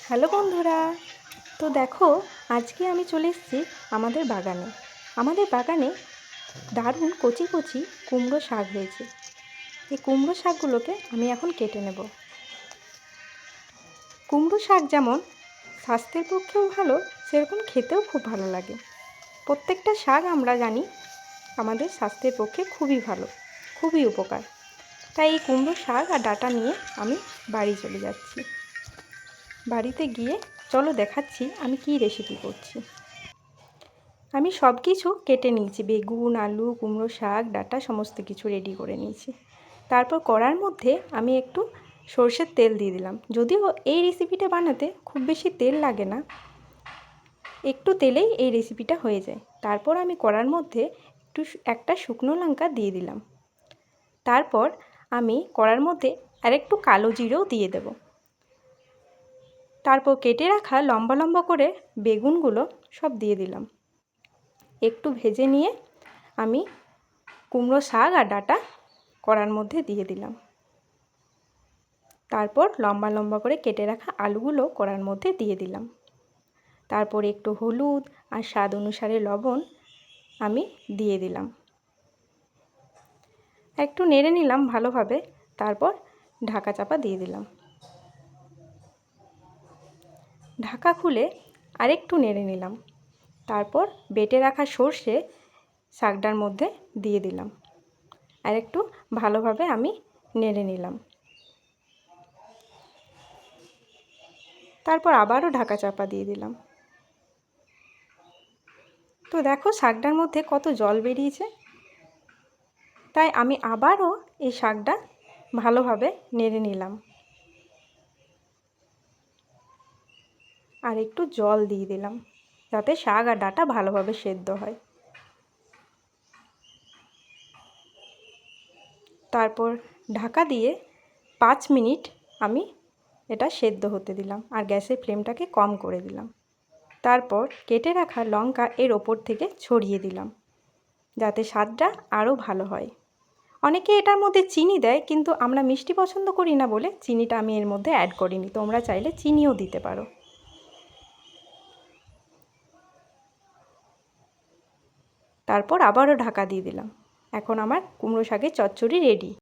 Hello বন্ধুরা, তো দেখো আজকে আমি চলে এসেছি আমাদের বাগানে। আমাদের বাগানে দারুণ কচি কচি কুমড়ো শাক হয়েছে। এই কুমড়ো শাকগুলোকে আমি এখন কেটে নেব। কুমড়ো শাক যেমন স্বাস্থ্যের পক্ষেও ভালো, সেরকম খেতেও খুব ভালো লাগে। প্রত্যেকটা শাক আমরা জানি আমাদের স্বাস্থ্যের পক্ষে খুবই ভালো, খুবই উপকার। তাই এই কুমড়ো শাক আর ডাঁটা নিয়ে আমি বাড়ি চলে যাচ্ছি। বাড়িতে গিয়ে চলো দেখাচ্ছি আমি কি রেসিপি করছি। আমি সব কিছু কেটে নিয়েছি, বেগুন, আলু, কুমড়ো শাক, ডাঁটা সমস্ত কিছু রেডি করে নিয়েছি। তারপর কড়ার মধ্যে আমি একটু সরষের তেল দিয়ে দিলাম। যদিও এই রেসিপিটা বানাতে খুব বেশি তেল লাগে না, একটু তেলেই এই রেসিপিটা হয়ে যায়। তারপর আমি কড়ার মধ্যে একটা শুকনো লঙ্কা দিয়ে দিলাম। তারপর আমি কড়ার মধ্যে আরেকটু কালো জিরেও দিয়ে দেব। তারপর কেটে রাখা লম্বা লম্বা করে বেগুনগুলো সব দিয়ে দিলাম। একটু ভেজে নিয়ে আমি কুমড়ো শাক আর ডাঁটা কড়ার মধ্যে দিয়ে দিলাম। তারপর লম্বা লম্বা করে কেটে রাখা আলুগুলো কড়ার মধ্যে দিয়ে দিলাম। তারপর একটু হলুদ আর স্বাদ অনুসারে লবণ আমি দিয়ে দিলাম। একটু নেড়ে নিলাম ভালোভাবে। তারপর ঢাকা চাপা দিয়ে দিলাম। ঢাকা খুলে আরেকটু নেড়ে নিলাম। তারপর বেটে রাখা সর্ষে শাকটার মধ্যে দিয়ে দিলাম। আর একটু ভালোভাবে আমি নেড়ে নিলাম। তারপর আবারও ঢাকা চাপা দিয়ে দিলাম। তো দেখো শাকটার মধ্যে কত জল বেরিয়েছে। তাই আমি আবারও এই শাকটা ভালোভাবে নেড়ে নিলাম। আর একটু জল দিয়ে দিলাম যাতে শাক আর ডাঁটা ভালোভাবে সেদ্ধ হয়। তারপর ঢাকা দিয়ে 5 মিনিট আমি এটা সেদ্ধ হতে দিলাম আর গ্যাসের ফ্লেমটাকে কম করে দিলাম। তারপর কেটে রাখা লঙ্কা এর ওপর থেকে ছড়িয়ে দিলাম যাতে স্বাদটা আরও ভালো হয়। অনেকে এটার মধ্যে চিনি দেয়, কিন্তু আমরা মিষ্টি পছন্দ করি না বলে চিনিটা আমি এর মধ্যে অ্যাড করিনি। তোমরা চাইলে চিনিও দিতে পারো। তারপর আবারও ঢাকা দিয়ে দিলাম। এখন আমার কুমড়ো শাকের চচ্চড়ি রেডি।